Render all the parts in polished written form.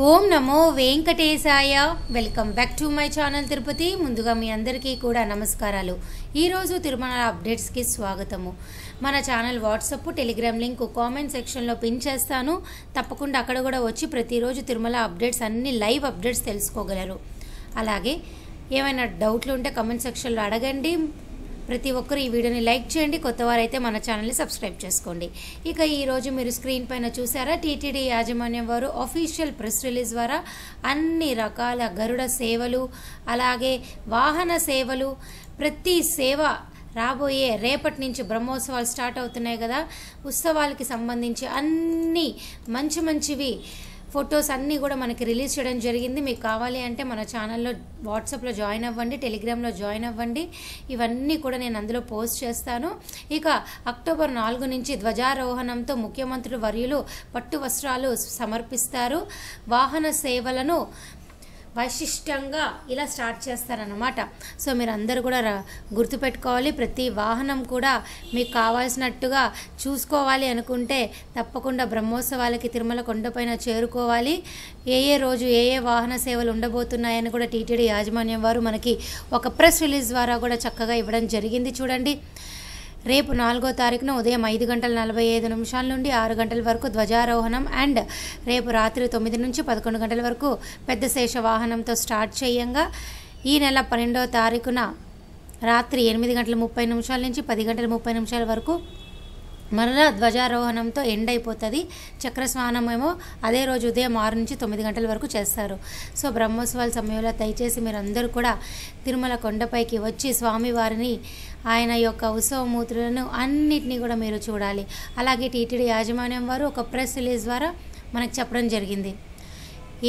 Om Namo Venkatesaya. Welcome back to my channel Tirupati. ముందుగా మీ అందరికీ కూడా నమస్కారాలు. ఈరోజు తిరుమల అప్డేట్స్కి స్వాగతము. మన channel WhatsApp Telegram link comment సెక్షన్లో పిన్ చేస్తాను. తప్పకుండా అక్కడ కూడా వచ్చి ప్రతిరోజు తిరుమల అప్డేట్స్ అన్ని లైవ్ అప్డేట్స్ తెలుసుకోగలరు. అలాగే ఏమైనా డౌట్లు ఉంటే కామెంట్ సెక్షన్లో అడగండి. ప్రతి ఒక్కరు ఈ వీడియోని లైక్ చేయండి. కొత్తవారైతే మన ఛానల్ని సబ్స్క్రైబ్ చేసుకోండి. ఇక ఈరోజు మీరు స్క్రీన్ పైన చూసారా, టీటీడీ యాజమాన్యం వారు అఫీషియల్ ప్రెస్ రిలీజ్ ద్వారా అన్ని రకాల గరుడ సేవలు, అలాగే వాహన సేవలు, ప్రతి సేవ రాబోయే రేపటి నుంచి బ్రహ్మోత్సవాలు స్టార్ట్ అవుతున్నాయి కదా, ఉత్సవాలకి సంబంధించి అన్ని మంచివి ఫొటోస్ అన్నీ కూడా మనకి రిలీజ్ చేయడం జరిగింది. మీకు కావాలి అంటే మన ఛానల్లో వాట్సాప్లో జాయిన్ అవ్వండి, టెలిగ్రామ్లో జాయిన్ అవ్వండి. ఇవన్నీ కూడా నేను అందులో పోస్ట్ చేస్తాను. ఇక అక్టోబర్ 4 నుంచి ధ్వజారోహణంతో ముఖ్యమంత్రులు వర్యులు పట్టు వస్త్రాలు సమర్పిస్తారు. వాహన సేవలను వైశిష్టంగా ఇలా స్టార్ట్ చేస్తారన్నమాట. సో మీరు అందరూ కూడా గుర్తుపెట్టుకోవాలి. ప్రతి వాహనం కూడా మీకు కావాల్సినట్టుగా చూసుకోవాలి అనుకుంటే తప్పకుండా బ్రహ్మోత్సవాలకి తిరుమల కొండపైన చేరుకోవాలి. ఏ రోజు ఏ వాహన సేవలు ఉండబోతున్నాయని కూడా టీటీడీ యాజమాన్యం వారు మనకి ఒక ప్రెస్ రిలీజ్ ద్వారా కూడా చక్కగా ఇవ్వడం జరిగింది. చూడండి, రేపు 4వ తారీఖున ఉదయం 5:45 నుండి 6 గంటల వరకు ధ్వజారోహణం అండ్ రేపు రాత్రి 9 నుంచి 11 గంటల వరకు పెద్ద శేష వాహనంతో స్టార్ట్ చేయంగా ఈ నెల 12వ తారీఖున రాత్రి 8:30 నుంచి 10:30 వరకు మరలా ధ్వజారోహణంతో ఎండ్ అయిపోతుంది. చక్రస్నానం ఏమో అదే రోజు ఉదయం 6 నుంచి 9 గంటల వరకు చేస్తారు. సో బ్రహ్మోత్సవాల సమయంలో దయచేసి మీరు అందరూ కూడా తిరుమల కొండపైకి వచ్చి స్వామివారిని, ఆయన యొక్క ఉత్సవమూర్తులను అన్నిటినీ కూడా మీరు చూడాలి. అలాగే టీటీడీ యాజమాన్యం వారు ఒక ప్రెస్ రిలీజ్ ద్వారా మనకు చెప్పడం జరిగింది.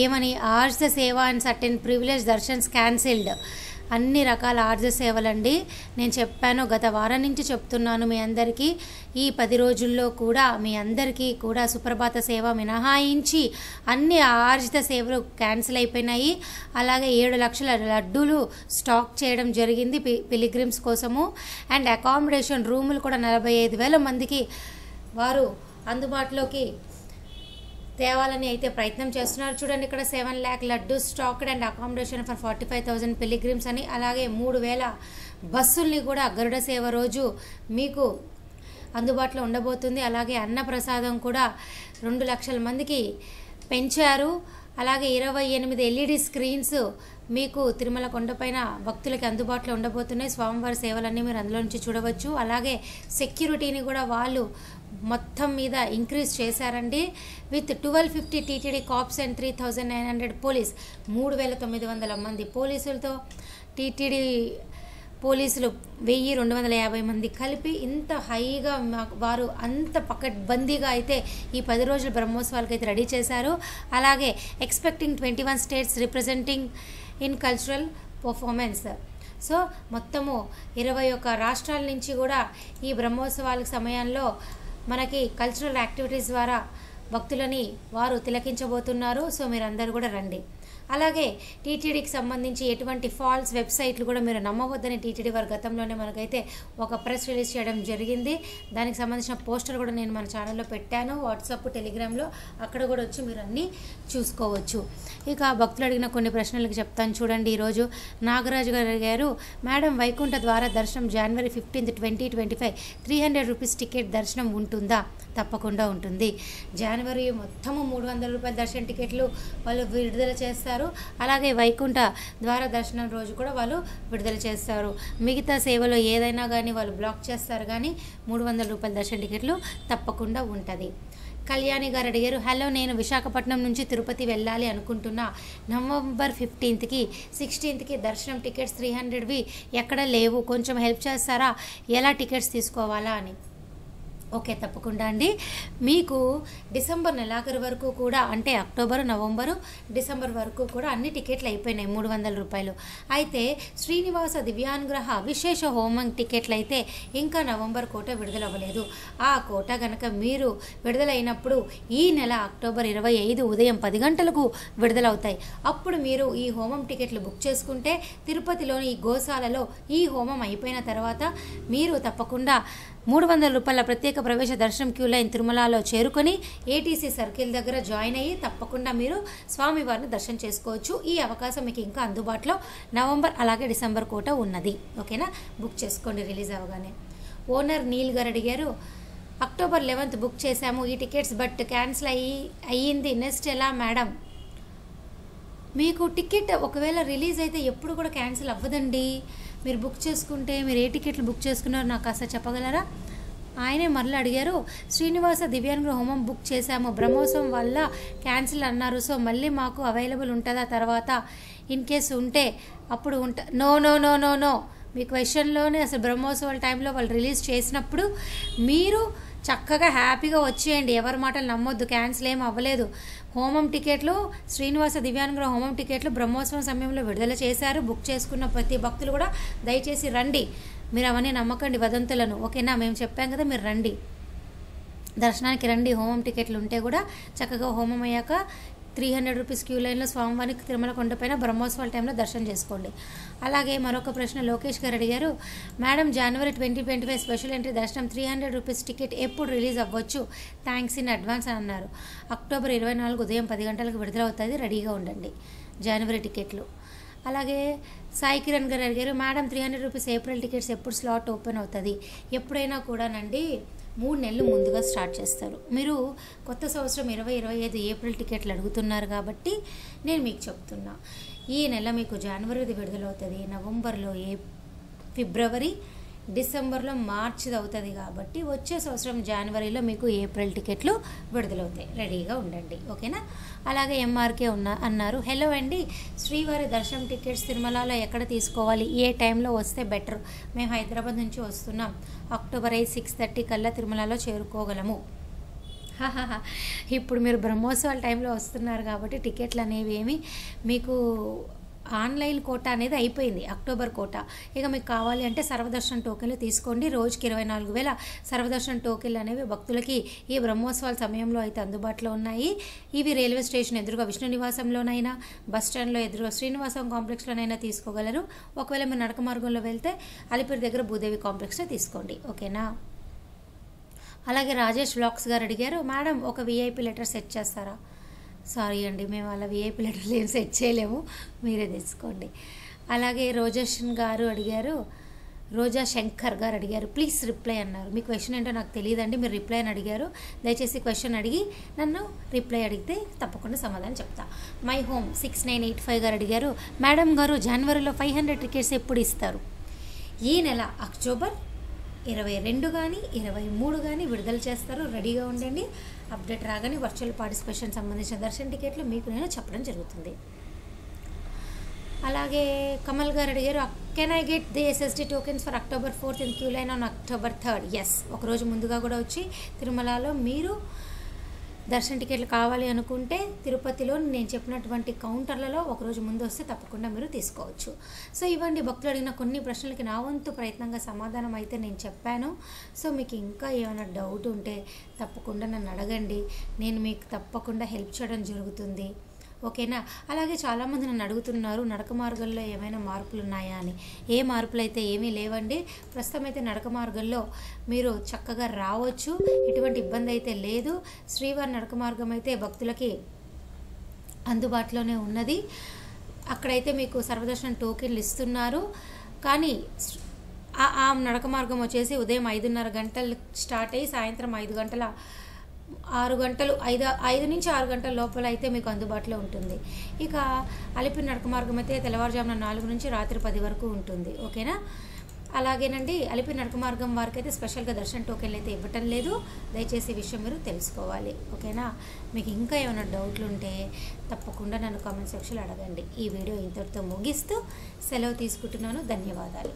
ఏమని, ఆర్జ్ ద సేవ అండ్ సర్టెన్ ప్రివిలేజ్ దర్శన్స్ క్యాన్సిల్డ్. అన్ని రకాల ఆర్జ సేవలండి. నేను చెప్పాను, గత వారం నుంచి చెప్తున్నాను మీ అందరికీ. ఈ 10 రోజుల్లో కూడా మీ అందరికీ కూడా సుప్రభాత సేవ మినహాయించి అన్ని ఆర్జిత సేవలు క్యాన్సిల్ అయిపోయినాయి. అలాగే 7 లక్షల లడ్డూలు స్టాక్ చేయడం జరిగింది పిలిగ్రిమ్స్ కోసము. అండ్ అకామిడేషన్ రూములు కూడా 45,000 మందికి వారు అందుబాటులోకి తేవాలని అయితే ప్రయత్నం చేస్తున్నారు. చూడండి, ఇక్కడ 7 lakh laddu stacked and accommodation for 45,000 pilgrims అని. అలాగే 3,000 బస్సుల్ని కూడా గరుడ సేవ రోజు మీకు అందుబాటులో ఉండబోతుంది. అలాగే అన్నప్రసాదం కూడా 2 లక్షల మందికి పెంచారు. అలాగే 28 LED స్క్రీన్స్ మీకు తిరుమల కొండపైన భక్తులకి అందుబాటులో ఉండబోతున్నాయి. స్వామివారి సేవలన్నీ మీరు అందులో నుంచి చూడవచ్చు. అలాగే సెక్యూరిటీని కూడా వాళ్ళు మొత్తం మీద ఇంక్రీజ్ చేశారండి. With 1250 TTD cops and 3,900 police, 3,900 మంది పోలీసులతో టీటీడీ పోలీసులు 1,250 మంది కలిపి ఇంత హైగా వారు అంత పకడ్బందీగా అయితే ఈ 10 రోజుల బ్రహ్మోత్సవాలకు అయితే రెడీ చేశారు. అలాగే expecting 21 states representing in cultural performance. So మొత్తము 21 రాష్ట్రాల నుంచి కూడా ఈ బ్రహ్మోత్సవాల సమయంలో మనకి కల్చరల్ యాక్టివిటీస్ ద్వారా భక్తులని వారు తిలకించబోతున్నారు. సో మీరందరూ కూడా రండి. అలాగే టీటీడీకి సంబంధించి ఎటువంటి ఫాల్స్ వెబ్సైట్లు కూడా మీరు నమ్మవద్దని టీటీడీ వారి గతంలోనే మనకైతే ఒక ప్రెస్ రిలీజ్ చేయడం జరిగింది. దానికి సంబంధించిన పోస్టర్ కూడా నేను మన ఛానల్లో పెట్టాను, వాట్సాప్ టెలిగ్రామ్లో. అక్కడ కూడా వచ్చి మీరు అన్నీ చూసుకోవచ్చు. ఇక భక్తులు అడిగిన కొన్ని ప్రశ్నలకు చెప్తాను. చూడండి, ఈరోజు నాగరాజు గారు, మేడం వైకుంఠ ద్వార దర్శనం January 15, 2025 300 రూపీస్ టికెట్ దర్శనం ఉంటుందా? తప్పకుండా ఉంటుంది. జనవరి మొత్తము 300 రూపాయల దర్శన టికెట్లు వాళ్ళు విడుదల చేస్తారు. అలాగే వైకుంఠ ద్వార దర్శనం రోజు కూడా వాళ్ళు విడుదల చేస్తారు. మిగతా సేవలో ఏదైనా కానీ వాళ్ళు బ్లాక్ చేస్తారు, కానీ 300 రూపాయల దర్శన టికెట్లు తప్పకుండా ఉంటుంది. కళ్యాణి గారు అడిగారు, హలో, నేను విశాఖపట్నం నుంచి తిరుపతి వెళ్ళాలి అనుకుంటున్నా. నవంబర్ 15కి 16కి దర్శనం టికెట్స్ 300వి ఎక్కడ లేవు, కొంచెం హెల్ప్ చేస్తారా, ఎలా టికెట్స్ తీసుకోవాలా అని. ఓకే, తప్పకుండా అండి. మీకు డిసెంబర్ నెలాఖరు వరకు కూడా, అంటే అక్టోబరు, నవంబరు, డిసెంబర్ వరకు కూడా అన్ని టికెట్లు అయిపోయినాయి 300 రూపాయలు. అయితే శ్రీనివాస దివ్యానుగ్రహ విశేష హోమం టికెట్లు అయితే ఇంకా నవంబర్ కోట విడుదలవ్వలేదు. ఆ కోట కనుక మీరు విడుదలైనప్పుడు ఈ నెల అక్టోబర్ 25 ఉదయం 10 గంటలకు విడుదలవుతాయి. అప్పుడు మీరు ఈ హోమం టికెట్లు బుక్ చేసుకుంటే తిరుపతిలోని ఈ గోశాలలో ఈ హోమం అయిపోయిన తర్వాత మీరు తప్పకుండా 300 రూపాయల ప్రత్యేక సాంకేతిక ప్రవేశ దర్శనం క్యూ లైన్ తిరుమలలో చేరుకొని ఏటీసీ సర్కిల్ దగ్గర జాయిన్ అయ్యి తప్పకుండా మీరు స్వామివారిని దర్శనం చేసుకోవచ్చు. ఈ అవకాశం మీకు ఇంకా అందుబాటులో నవంబర్ అలాగే డిసెంబర్ కోట ఉన్నది. ఓకేనా, బుక్ చేసుకోండి రిలీజ్ అవ్వగానే. ఓనర్ నీల్ గారు అడిగారు, అక్టోబర్ 11th బుక్ చేశాము ఈ టికెట్స్, బట్ క్యాన్సిల్ అయ్యింది, నెక్స్ట్ ఎలా మేడం? మీకు టికెట్ ఒకవేళ రిలీజ్ అయితే ఎప్పుడు కూడా క్యాన్సిల్ అవ్వదండి. మీరు బుక్ చేసుకుంటే మీరు ఏ టికెట్లు బుక్ చేసుకున్నారో నాకు కాస్త చెప్పగలరా? ఆయనే మరలా అడిగారు, శ్రీనివాస దివ్యాంగ హోమం బుక్ చేశాము, బ్రహ్మోత్సవం వల్ల క్యాన్సిల్ అన్నారు, సో మళ్ళీ మాకు అవైలబుల్ ఉంటుందా తర్వాత? ఇన్ కేసు ఉంటే అప్పుడు no no no no no మీ క్వశ్చన్లోనే అసలు బ్రహ్మోత్సవాల టైంలో వాళ్ళు రిలీజ్ చేసినప్పుడు మీరు చక్కగా హ్యాపీగా వచ్చేయండి. ఎవరి మాటలు నమ్మొద్దు, క్యాన్సిల్ ఏం అవ్వలేదు. హోమం టికెట్లు, శ్రీనివాస దివ్యాంగ హోమం టికెట్లు బ్రహ్మోత్సవం సమయంలో విడుదల చేశారు. బుక్ చేసుకున్న ప్రతి భక్తులు కూడా దయచేసి రండి. మీరు అవన్నీ నమ్మకండి వదంతులను. ఓకేనా, మేము చెప్పాం కదా, మీరు రండి, దర్శనానికి రండి. హోమం టికెట్లు ఉంటే కూడా చక్కగా హోమం అయ్యాక 300 రూపీస్ క్యూ లైన్లో స్వామివారికి తిరుమల కొండపైన బ్రహ్మోత్సవాల టైంలో దర్శనం చేసుకోండి. అలాగే మరొక ప్రశ్న లోకేష్ గారు అడిగారు, మేడం జనవరి 2025 స్పెషల్ ఎంట్రీ దర్శనం 300 రూపీస్ టికెట్ ఎప్పుడు రిలీజ్ అవ్వచ్చు? థ్యాంక్స్ ఇన్ అడ్వాన్స్ అని అన్నారు. అక్టోబర్ 24 ఉదయం 10 గంటలకు విడుదల అవుతుంది, రెడీగా ఉండండి జనవరి టికెట్లు. అలాగే సాయి కిరణ్ గారు అడిగారు, మేడం 300 రూపీస్ ఏప్రిల్ టికెట్స్ ఎప్పుడు స్లాట్ ఓపెన్ అవుతుంది? ఎప్పుడైనా కూడానండి 3 నెలలు ముందుగా స్టార్ట్ చేస్తారు. మీరు కొత్త సంవత్సరం 2025 ఏప్రిల్ టికెట్లు అడుగుతున్నారు కాబట్టి నేను మీకు చెప్తున్నా, ఈ నెల మీకు జనవరిది విడుదలవుతుంది, నవంబర్లో ఫిబ్రవరి, డిసెంబర్లో మార్చిది అవుతుంది కాబట్టి వచ్చే సంవత్సరం జనవరిలో మీకు ఏప్రిల్ టికెట్లు విడుదలవుతాయి, రెడీగా ఉండండి. ఓకేనా. అలాగే ఎంఆర్కే అన్నారు, హలో అండి, శ్రీవారి దర్శనం టికెట్స్ తిరుమలలో ఎక్కడ తీసుకోవాలి, ఏ టైంలో వస్తే బెటర్? మేము హైదరాబాద్ నుంచి వస్తున్నాం, అక్టోబర్ 8 6:30 కల్లా తిరుమలలో చేరుకోగలము. ఇప్పుడు మీరు బ్రహ్మోత్సవాల టైంలో వస్తున్నారు కాబట్టి టికెట్లు అనేవి ఏమి మీకు ఆన్లైన్ కోటా అనేది అయిపోయింది, అక్టోబర్ కోటా. ఇక మీకు కావాలి అంటే సర్వదర్శనం టోకెన్లు తీసుకోండి. రోజుకి 24,000 సర్వదర్శనం టోకెన్లు అనేవి భక్తులకి ఈ బ్రహ్మోత్సవాల సమయంలో అయితే అందుబాటులో ఉన్నాయి. ఇవి రైల్వే స్టేషన్ ఎదురుగా విష్ణు నివాసంలోనైనా, బస్ స్టాండ్లో ఎదురుగా శ్రీనివాసం కాంప్లెక్స్లోనైనా తీసుకోగలరు. ఒకవేళ మీరు నడక మార్గంలో వెళ్తే అలిపిరి దగ్గర భూదేవి కాంప్లెక్స్లో తీసుకోండి. ఓకేనా. అలాగే రాజేష్ వ్లాగ్స్ గారు అడిగారు, మేడం ఒక విఐపి లెటర్ సెట్ చేస్తారా? సారీ అండి, మేము అలా విఐపి లెటర్లు ఏం సెట్ చేయలేము, మీరే తెచ్చుకోండి. అలాగే రోజేషన్ గారు అడిగారు, రోజా శంకర్ గారు అడిగారు, ప్లీజ్ రిప్లై అన్నారు. మీ క్వశ్చన్ ఏంటో నాకు తెలియదండి, మీరు రిప్లై అని అడిగారు. దయచేసి క్వశ్చన్ అడిగి నన్ను రిప్లై అడిగితే తప్పకుండా సమాధానం చెప్తా. మై హోమ్ 6985 గారు అడిగారు, మేడం గారు జనవరిలో 500 టికెట్స్ ఎప్పుడు ఇస్తారు? ఈ నెల అక్టోబర్ 22 కానీ 23 కానీ విడుదల చేస్తారు, రెడీగా ఉండండి. అప్డేట్ రాగానే వర్చువల్ పార్టిసిపేషన్ సంబంధించిన దర్శన టికెట్లు మీకు నేను చెప్పడం జరుగుతుంది. అలాగే కమల్ గారు అడిగారు, can I get the SSD tokens for October 4th in queue line on October 3rd? Yes, ఒకరోజు ముందుగా కూడా వచ్చి తిరుమలలో మీరు దర్శన టికెట్లు కావాలి అనుకుంటే తిరుపతిలో నేను చెప్పినటువంటి కౌంటర్లలో ఒకరోజు ముందు వస్తే తప్పకుండా మీరు తీసుకోవచ్చు. సో ఇవ్వండి భక్తులు అడిగిన కొన్ని ప్రశ్నలకి నా వంతు ప్రయత్నంగా సమాధానం అయితే నేను చెప్పాను. సో మీకు ఇంకా ఏమైనా డౌట్ ఉంటే తప్పకుండా నన్ను అడగండి, నేను మీకు తప్పకుండా హెల్ప్ చేయడం జరుగుతుంది. ఓకేనా. అలాగే చాలామంది నన్ను అడుగుతున్నారు నడక మార్గంలో ఏమైనా మార్పులు ఉన్నాయా అని. ఏ మార్పులు అయితే ఏమీ లేవండి. ప్రస్తుతం అయితే నడక మార్గంలో మీరు చక్కగా రావచ్చు, ఎటువంటి ఇబ్బంది అయితే లేదు. శ్రీవారి నడక మార్గం అయితే భక్తులకి అందుబాటులోనే ఉన్నది. అక్కడైతే మీకు సర్వదర్శనం టోకెన్లు ఇస్తున్నారు. కానీ ఆ నడక మార్గం వచ్చేసి ఉదయం 5:30 గంటలు స్టార్ట్ అయ్యి సాయంత్రం 5 గంటల 6 గంటలు 5 నుంచి 6 గంటల లోపల అయితే మీకు అందుబాటులో ఉంటుంది. ఇక అలిపిరి నడక మార్గం అయితే తెల్లవారుజామున 4 నుంచి రాత్రి 10 వరకు ఉంటుంది. ఓకేనా. అలాగేనండి, అలిపిరి నడక మార్గం వారికి అయితే స్పెషల్గా దర్శన టోకెన్లు అయితే ఇవ్వటం లేదు. దయచేసి ఈ విషయం మీరు తెలుసుకోవాలి. ఓకేనా. మీకు ఇంకా ఏమైనా డౌట్లు ఉంటే తప్పకుండా నన్ను కామెంట్ సెక్షన్లో అడగండి. ఈ వీడియో ఇంతటితో ముగిస్తూ సెలవు తీసుకుంటున్నాను. ధన్యవాదాలు.